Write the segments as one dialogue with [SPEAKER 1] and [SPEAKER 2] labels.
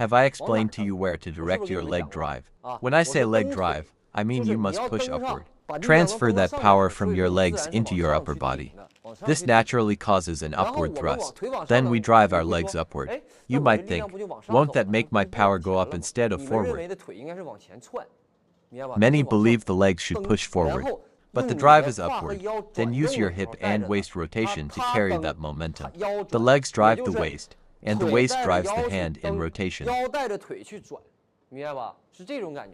[SPEAKER 1] Have I explained to you where to direct your leg drive? When I say leg drive, I mean you must push upward. Transfer that power from your legs into your upper body. This naturally causes an upward thrust. Then we drive our legs upward. You might think, won't that make my power go up instead of forward? Many believe the legs should push forward, but the drive is upward. Then use your hip and waist rotation to carry that momentum. The legs drive the waist, and the waist drives the hand in rotation.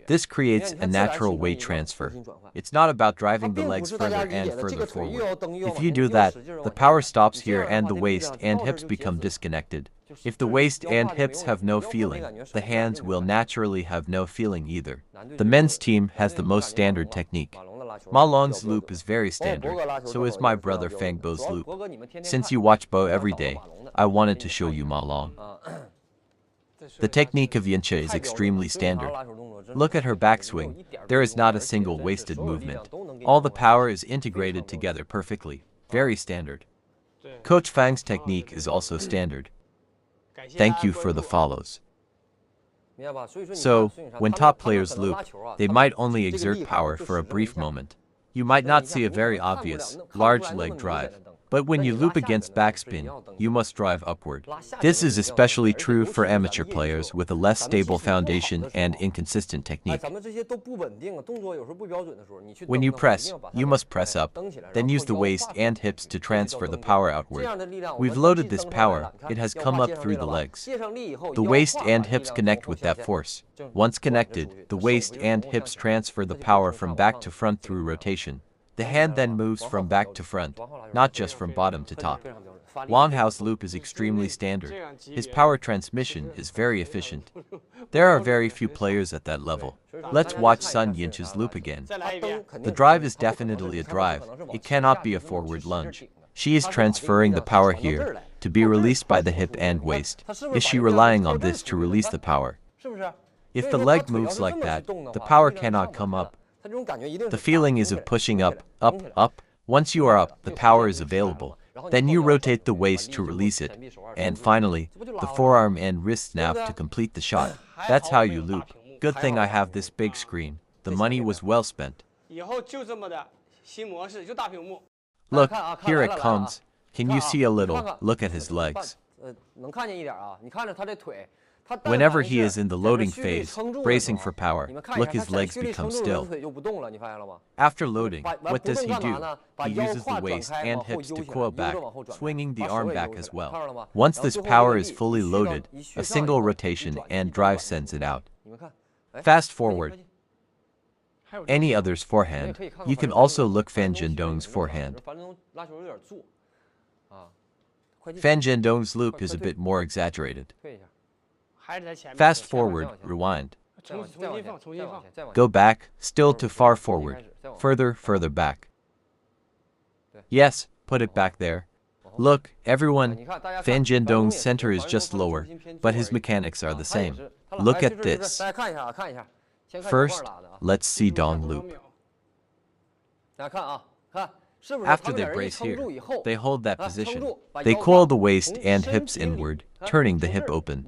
[SPEAKER 1] This creates a natural weight transfer. It's not about driving the legs further and further forward. If you do that, the power stops here and the waist and hips become disconnected. If the waist and hips have no feeling, the hands will naturally have no feeling either. The men's team has the most standard technique. Ma Long's loop is very standard, so is my brother Fang Bo's loop. Since you watch Bo every day, I wanted to show you Ma Long. The technique of Yingsha is extremely standard. Look at her backswing. There is not a single wasted movement. All the power is integrated together perfectly. Very standard. Coach Fang's technique is also standard. Thank you for the follows. So, when top players loop, they might only exert power for a brief moment. You might not see a very obvious, large leg drive. But when you loop against backspin, you must drive upward. This is especially true for amateur players with a less stable foundation and inconsistent technique. When you press, you must press up, then use the waist and hips to transfer the power outward. We've loaded this power, it has come up through the legs. The waist and hips connect with that force. Once connected, the waist and hips transfer the power from back to front through rotation. The hand then moves from back to front, not just from bottom to top. Longhouse loop is extremely standard. His power transmission is very efficient. There are very few players at that level. Let's watch Sun Yingsha's loop again. The drive is definitely a drive. It cannot be a forward lunge. She is transferring the power here to be released by the hip and waist. Is she relying on this to release the power? If the leg moves like that, the power cannot come up. The feeling is of pushing up, up, up. Once you are up, the power is available. Then you rotate the waist to release it. And finally, the forearm and wrist snap to complete the shot. That's how you loop. Good thing I have this big screen. The money was well spent. Look, here it comes. Can you see a little? Look at his legs. Whenever he is in the loading phase, bracing for power, look, his legs become still. After loading, what does he do? He uses the waist and hips to coil back, swinging the arm back as well. Once this power is fully loaded, a single rotation and drive sends it out. Fast forward. Any other's forehand. You can also look Fan Jiandong's forehand. Fan Jiandong's loop is a bit more exaggerated. Fast forward, rewind. Go back, still too far forward. Further back. Yes, put it back there. Look, everyone, Fan Jiandong's center is just lower, but his mechanics are the same. Look at this. First, let's see Dong loop. After they brace here, they hold that position. They coil the waist and hips inward, turning the hip open.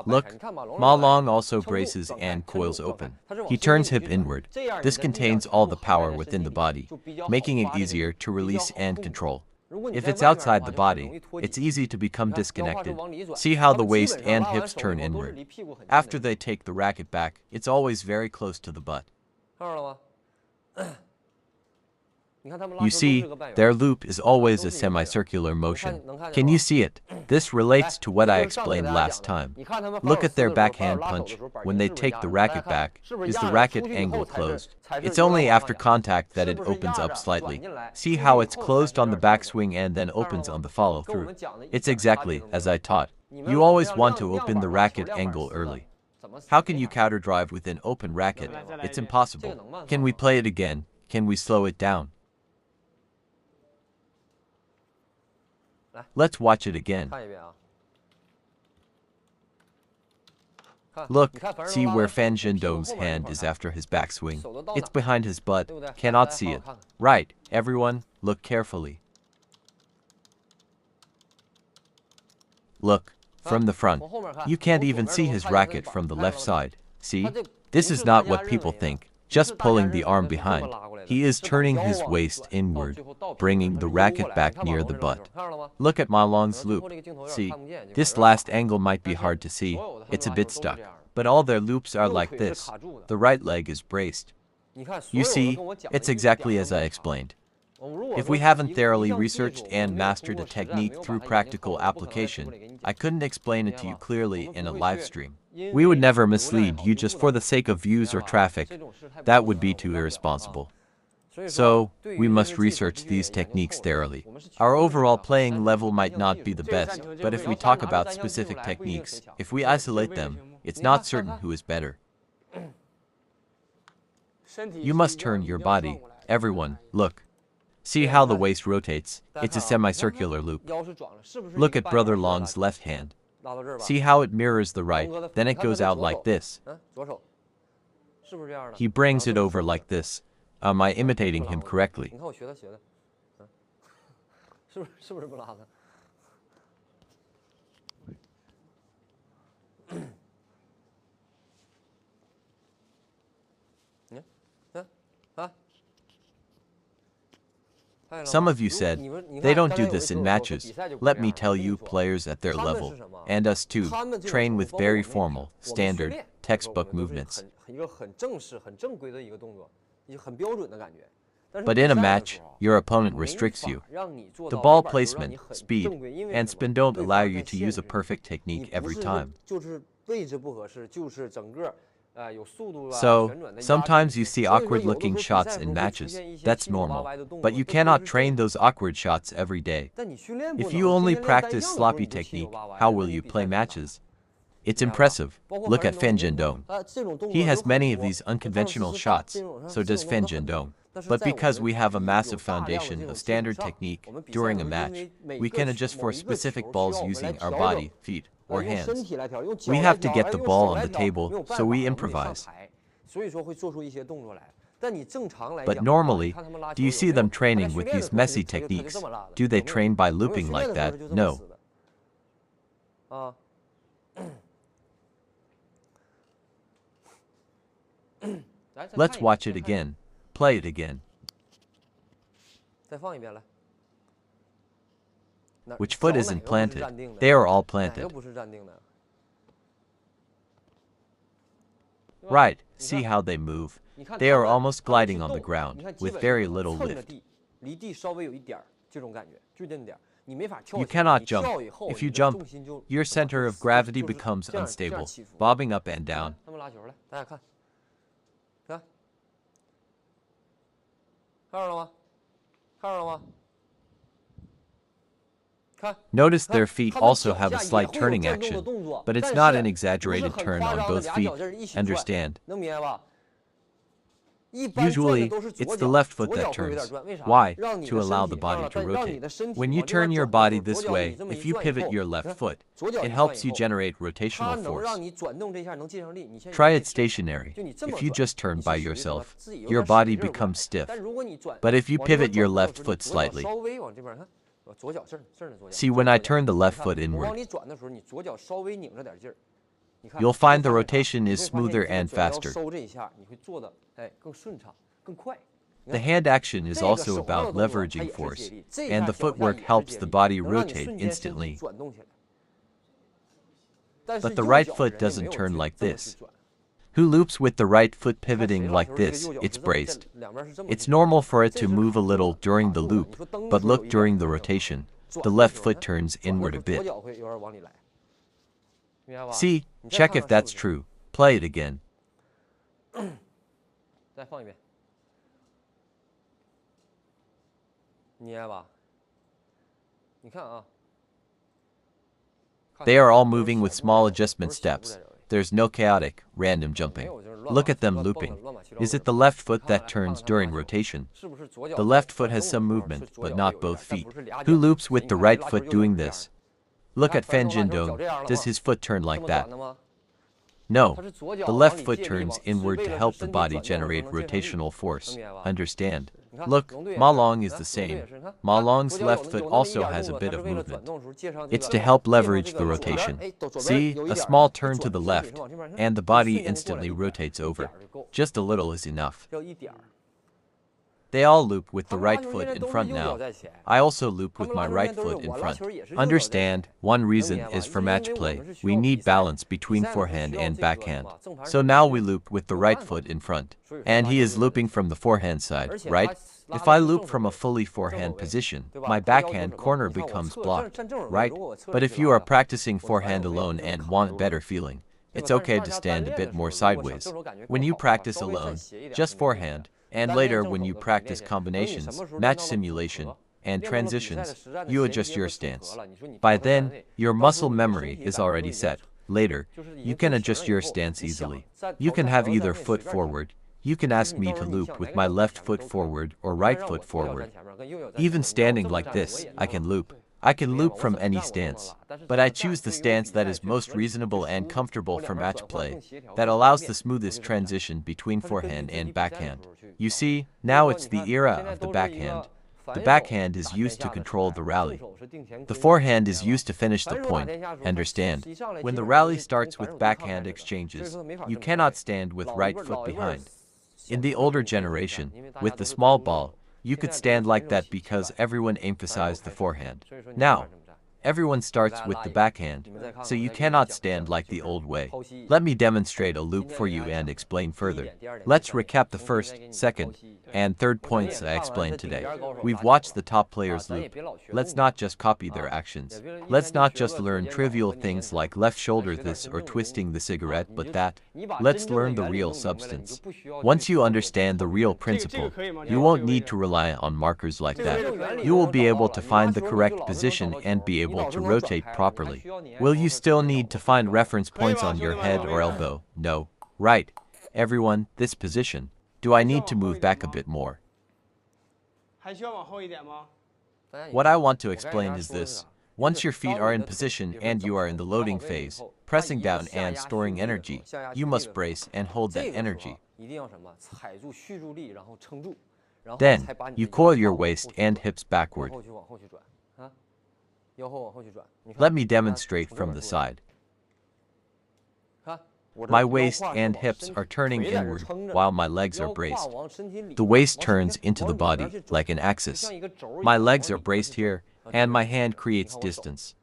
[SPEAKER 1] Look, Ma Long also braces and coils open. He turns hip inward. This contains all the power within the body, making it easier to release and control. If it's outside the body, it's easy to become disconnected. See how the waist and hips turn inward. After they take the racket back, it's always very close to the butt. You see, their loop is always a semicircular motion. Can you see it? This relates to what I explained last time. Look at their backhand punch. When they take the racket back, is the racket angle closed? It's only after contact that it opens up slightly. See how it's closed on the backswing and then opens on the follow-through. It's exactly as I taught. You always want to open the racket angle early. How can you counter drive with an open racket? It's impossible. Can we play it again? Can we slow it down? Let's watch it again. Look, see where Fan Jiandong's hand is after his backswing. It's behind his butt. Cannot see it. Right, everyone, look carefully. Look, from the front. You can't even see his racket from the left side. See? This is not what people think, just pulling the arm behind. He is turning his waist inward, bringing the racket back near the butt. Look at Ma Long's loop. See? This last angle might be hard to see, it's a bit stuck. But all their loops are like this. The right leg is braced. You see, it's exactly as I explained. If we haven't thoroughly researched and mastered a technique through practical application, I couldn't explain it to you clearly in a live stream. We would never mislead you just for the sake of views or traffic. That would be too irresponsible. So, we must research these techniques thoroughly. Our overall playing level might not be the best, but if we talk about specific techniques, if we isolate them, it's not certain who is better. You must turn your body. Everyone, look. See how the waist rotates? It's a semicircular loop. Look at Brother Long's left hand. See how it mirrors the right, then it goes out like this. He brings it over like this. Am I imitating him correctly? Some of you said, they don't do this in matches. Let me tell you, players at their level, and us too, train with very formal, standard, textbook movements. But in a match, your opponent restricts you. The ball placement, speed, and spin don't allow you to use a perfect technique every time. So, sometimes you see awkward-looking shots in matches. That's normal. But you cannot train those awkward shots every day. If you only practice sloppy technique, how will you play matches? It's impressive. Look at Fang Jiandong. He has many of these unconventional shots, so does Fang Jiandong. But because we have a massive foundation of standard technique during a match, we can adjust for specific balls using our body, feet, or hands. We have to get the ball on the table, so we improvise. But normally, do you see them training with these messy techniques? Do they train by looping like that? No. Let's watch it again. Play it again. Which foot isn't planted? They are all planted. Right, see how they move? They are almost gliding on the ground, with very little lift. You cannot jump. If you jump, your center of gravity becomes unstable, bobbing up and down. Notice their feet also have a slight turning action, but it's not an exaggerated turn on both feet. Understand? Usually, it's the left foot that turns. Why? To allow the body to rotate. When you turn your body this way, if you pivot your left foot, it helps you generate rotational force. Try it stationary. If you just turn by yourself, your body becomes stiff. But if you pivot your left foot slightly, see, when I turn the left foot inward, you'll find the rotation is smoother and faster. The hand action is also about leveraging force, and the footwork helps the body rotate instantly. But the right foot doesn't turn like this. Who loops with the right foot pivoting like this? It's braced. It's normal for it to move a little during the loop, but look during the rotation. The left foot turns inward a bit. See, check if that's true. Play it again. They are all moving with small adjustment steps. There's no chaotic, random jumping. Look at them looping. Is it the left foot that turns during rotation? The left foot has some movement, but not both feet. Who loops with the right foot doing this? Look at Fang Jiandong. Does his foot turn like that? No. The left foot turns inward to help the body generate rotational force. Understand? Look, Ma Long is the same. Ma Long's left foot also has a bit of movement. It's to help leverage the rotation. See, a small turn to the left, and the body instantly rotates over. Just a little is enough. They all loop with the right foot in front now. I also loop with my right foot in front. Understand, one reason is for match play. We need balance between forehand and backhand. So now we loop with the right foot in front. And he is looping from the forehand side, right? If I loop from a fully forehand position, my backhand corner becomes blocked, right? But if you are practicing forehand alone and want better feeling, it's okay to stand a bit more sideways. When you practice alone, just forehand, and later when you practice combinations, match simulation, and transitions, you adjust your stance. By then, your muscle memory is already set. Later, you can adjust your stance easily. You can have either foot forward. You can ask me to loop with my left foot forward or right foot forward. Even standing like this, I can loop. I can loop from any stance, but I choose the stance that is most reasonable and comfortable for match play, that allows the smoothest transition between forehand and backhand. You see, now it's the era of the backhand. The backhand is used to control the rally. The forehand is used to finish the point. Understand? When the rally starts with backhand exchanges, you cannot stand with right foot behind. In the older generation, with the small ball, you could stand like that because everyone emphasized the forehand. Now, everyone starts with the backhand, so you cannot stand like the old way. Let me demonstrate a loop for you and explain further. Let's recap the first, second, and third points I explained today. We've watched the top players loop. Let's not just copy their actions. Let's not just learn trivial things like left shoulder this or twisting the cigarette but that. Let's learn the real substance. Once you understand the real principle, you won't need to rely on markers like that. You will be able to find the correct position and be able to rotate properly. Will you still need to find reference points on your head or elbow? No. Right. Everyone, this position. Do I need to move back a bit more? What I want to explain is this. Once your feet are in position and you are in the loading phase, pressing down and storing energy, you must brace and hold that energy. Then, you coil your waist and hips backward. Let me demonstrate from the side. My waist and hips are turning inward while my legs are braced. The waist turns into the body like an axis. My legs are braced here, and my hand creates distance.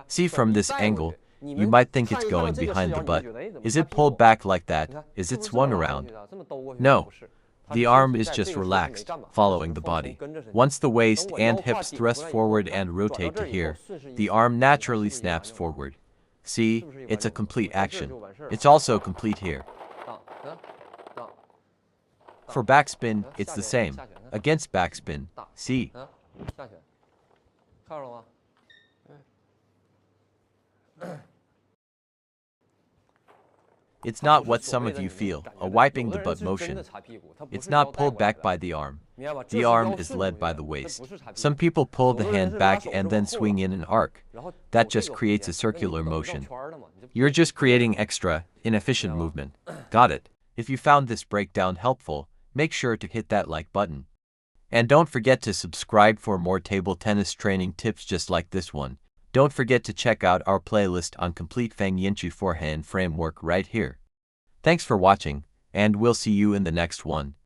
[SPEAKER 1] See, from this angle, you might think it's going behind the butt. Is it pulled back like that? Is it swung around? No. The arm is just relaxed, following the body. Once the waist and hips thrust forward and rotate to here, the arm naturally snaps forward. See, it's a complete action. It's also complete here. For backspin, it's the same. Against backspin, see. It's not what some of you feel, a wiping the butt motion. It's not pulled back by the arm. The arm is led by the waist. Some people pull the hand back and then swing in an arc. That just creates a circular motion. You're just creating extra, inefficient movement. Got it? If you found this breakdown helpful, make sure to hit that like button. And don't forget to subscribe for more table tennis training tips just like this one. Don't forget to check out our playlist on complete Fang Yingsha forehand framework right here. Thanks for watching, and we'll see you in the next one.